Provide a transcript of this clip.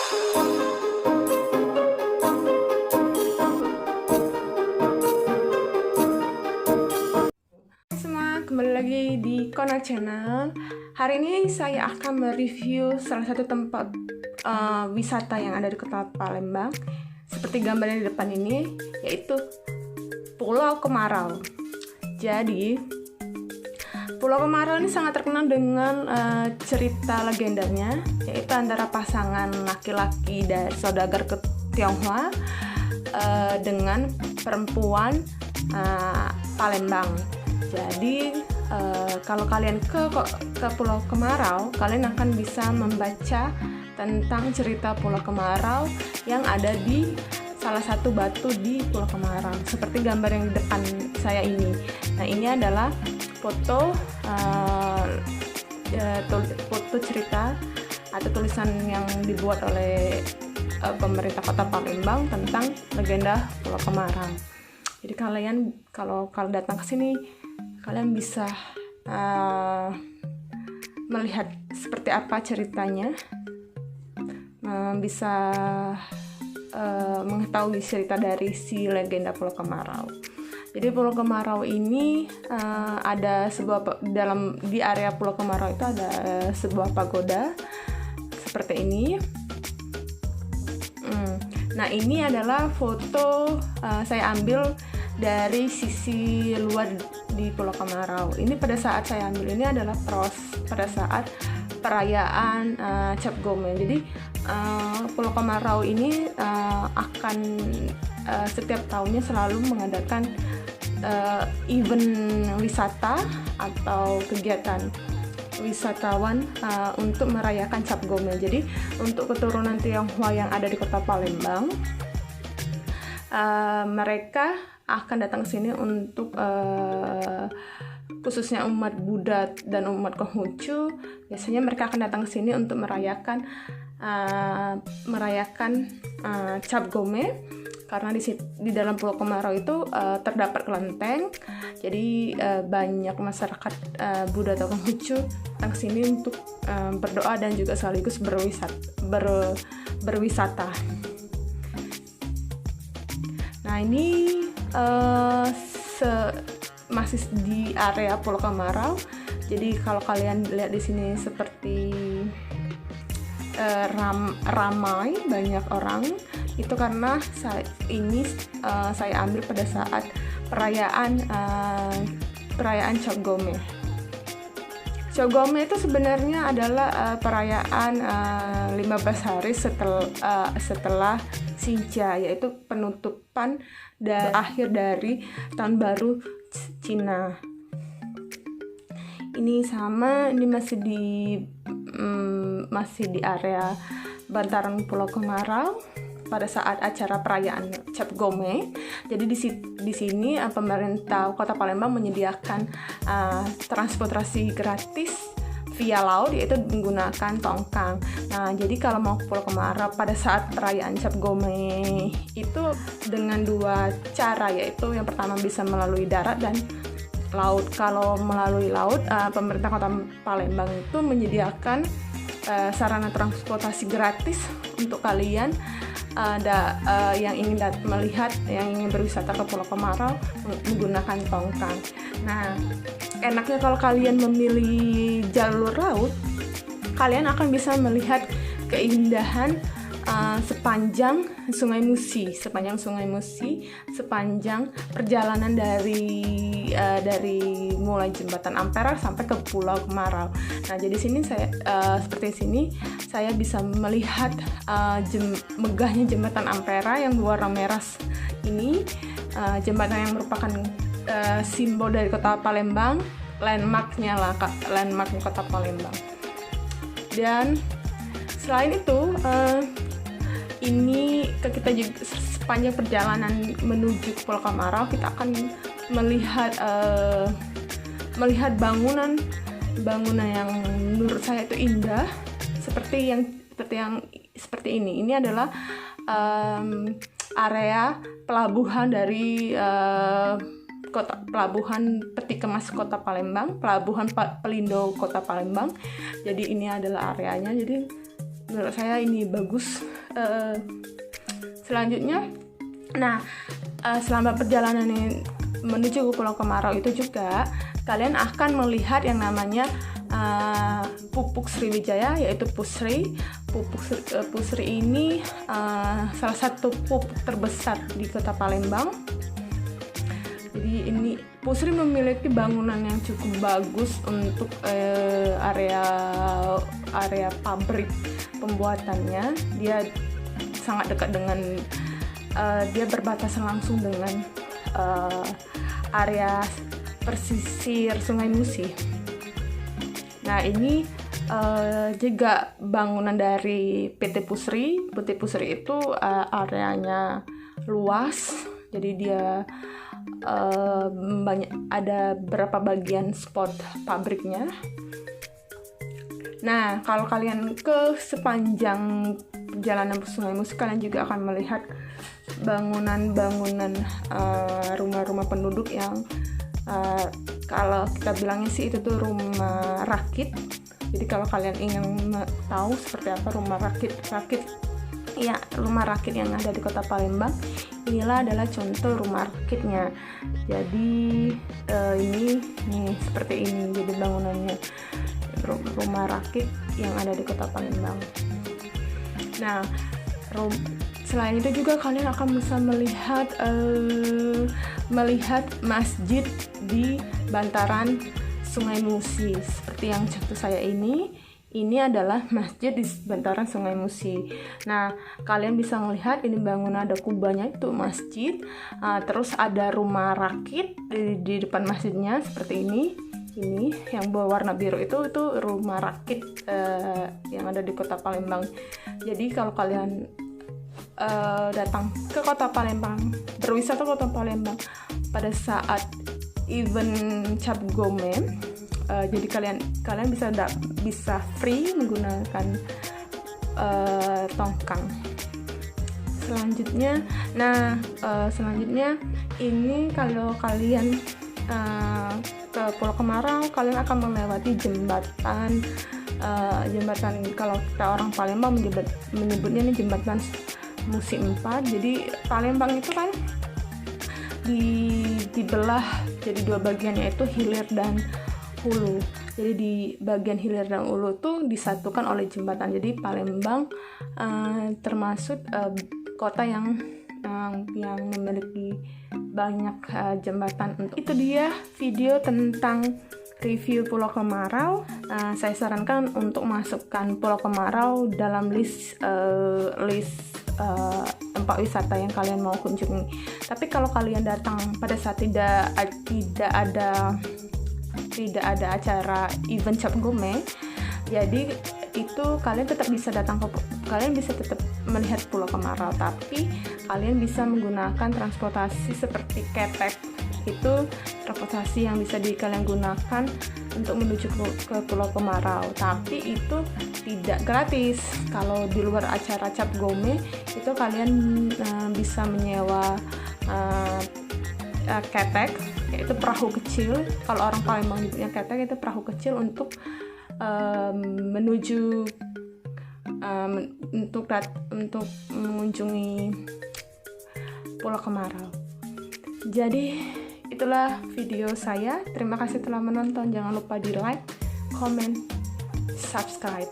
Semua, kembali lagi di Kona Channel. Hari ini saya akan mereview salah satu tempat wisata yang ada di kota Palembang. Seperti gambarnya di depan ini, yaitu Pulau Kemarau. Jadi, Pulau Kemarau ini sangat terkenal dengan cerita legendanya, yaitu antara pasangan laki-laki dari saudagar ke Tionghoa dengan perempuan Palembang. Jadi kalau kalian ke Pulau Kemarau, kalian akan bisa membaca tentang cerita Pulau Kemarau yang ada di salah satu batu di Pulau Kemarau, seperti gambar yang di depan saya ini. Nah, ini adalah foto cerita atau tulisan yang dibuat oleh pemerintah Kota Palembang tentang legenda Pulau Kemarau. Jadi kalau datang ke sini, kalian bisa melihat seperti apa ceritanya, bisa mengetahui cerita dari si legenda Pulau Kemarau. Jadi Pulau Kemarau ini ada di area Pulau Kemarau itu ada sebuah pagoda seperti ini. Nah, ini adalah foto saya ambil dari sisi luar di Pulau Kemarau. Ini pada saat saya ambil ini adalah pada saat perayaan Cap Gome. Jadi Pulau Kemarau ini akan setiap tahunnya selalu mengadakan event wisata atau kegiatan wisatawan untuk merayakan Cap Gome. Jadi untuk keturunan Tionghoa yang ada di kota Palembang, mereka akan datang ke sini untuk khususnya umat Buddha dan umat Konghucu. Biasanya mereka akan datang ke sini untuk merayakan Cap Gome, karena di dalam Pulau Kemarau itu terdapat kelenteng. Jadi banyak masyarakat Buddha atau Konghucu datang ke sini untuk berdoa dan juga sekaligus berwisata. Nah, ini masih di area Pulau Kemarau. Jadi kalau kalian lihat di sini seperti ramai banyak orang, itu karena saya ambil pada saat perayaan Cap Gome. Cap Gome itu sebenarnya adalah perayaan 15 hari setelah Xinjia, yaitu penutupan dan akhir dari tahun baru Cina. Ini masih di area bantaran Pulau Kemarau pada saat acara perayaan Cap Gome. Jadi di sini pemerintah Kota Palembang menyediakan transportasi gratis via laut, yaitu menggunakan tongkang. Nah, jadi kalau mau ke Pulau Kemarau pada saat perayaan Cap Gome itu dengan dua cara, yaitu yang pertama bisa melalui darat dan laut. Kalau melalui laut, pemerintah Kota Palembang itu menyediakan sarana transportasi gratis untuk kalian yang ingin yang ingin berwisata ke Pulau Kemarau menggunakan tongkang. Nah, enaknya kalau kalian memilih jalur laut, kalian akan bisa melihat keindahan sepanjang Sungai Musi, sepanjang perjalanan dari mulai Jembatan Ampera sampai ke Pulau Kemarau. Nah, jadi seperti sini saya bisa melihat megahnya Jembatan Ampera yang berwarna merah ini, jembatan yang merupakan simbol dari Kota Palembang, landmark Kota Palembang. Dan selain itu, ini kita juga sepanjang perjalanan menuju ke Pulau Kemarau, kita akan melihat bangunan yang menurut saya itu indah, seperti ini. Ini adalah area pelabuhan dari pelabuhan Peti Kemas Kota Palembang, pelabuhan Pelindo Kota Palembang. Jadi ini adalah areanya. Jadi menurut saya ini bagus. Selanjutnya, nah selama perjalanan ini menuju ke Pulau Kemarau itu juga kalian akan melihat yang namanya Pupuk Sriwijaya, yaitu Pusri. Pusri ini salah satu pupuk terbesar di Kota Palembang. Jadi ini Pusri memiliki bangunan yang cukup bagus untuk area pabrik pembuatannya. Dia sangat dekat dengan dia berbatasan langsung dengan area pesisir Sungai Musi. Nah, ini juga bangunan dari PT Pusri. PT Pusri itu areanya luas, jadi dia ada beberapa bagian spot pabriknya. Nah, kalau kalian ke sepanjang perjalanan Sungai Musi, kalian juga akan melihat bangunan-bangunan rumah-rumah penduduk yang kalau kita bilangnya sih itu tuh rumah rakit. Jadi kalau kalian ingin tahu seperti apa rumah rakit, ya rumah rakit yang ada di Kota Palembang, inilah adalah contoh rumah rakitnya. Jadi ini seperti ini, jadi bangunannya rumah rakit yang ada di Kota Palembang. Nah, selain itu juga kalian akan bisa melihat masjid di bantaran Sungai Musi, seperti yang contoh saya ini adalah masjid di bantaran Sungai Musi. Nah, kalian bisa melihat ini bangunan ada kubahnya, itu masjid. Terus ada rumah rakit di depan masjidnya seperti ini yang berwarna biru itu rumah rakit yang ada di Kota Palembang. Jadi kalau kalian datang ke Kota Palembang, berwisata ke Kota Palembang pada saat event Cap Gome, jadi kalian bisa free menggunakan tongkang. Selanjutnya ini kalau kalian ke Pulau Kemarau, kalian akan melewati jembatan kalau kita orang Palembang menyebutnya ini jembatan Musi 4. Jadi Palembang itu kan dibelah jadi dua bagian, yaitu hilir dan hulu. Jadi di bagian hilir dan hulu tuh disatukan oleh jembatan. Jadi Palembang termasuk kota yang memiliki banyak jembatan. Itu dia video tentang review Pulau Kemarau. Saya sarankan untuk masukkan Pulau Kemarau dalam list tempat wisata yang kalian mau kunjungi. Tapi kalau kalian datang pada saat tidak ada acara event Cap Gome, jadi itu kalian tetap bisa melihat Pulau Kemarau, tapi kalian bisa menggunakan transportasi seperti ketek. Itu transportasi yang bisa kalian gunakan untuk menuju ke Pulau Kemarau, tapi itu tidak gratis. Kalau di luar acara Cap Gome itu kalian bisa menyewa ketek, yaitu perahu kecil. Kalau orang Palembang nyebutnya ketek, itu perahu kecil untuk menuju untuk mengunjungi Pulau Kemarau. Jadi itulah video saya. Terima kasih telah menonton. Jangan lupa di like, comment, subscribe.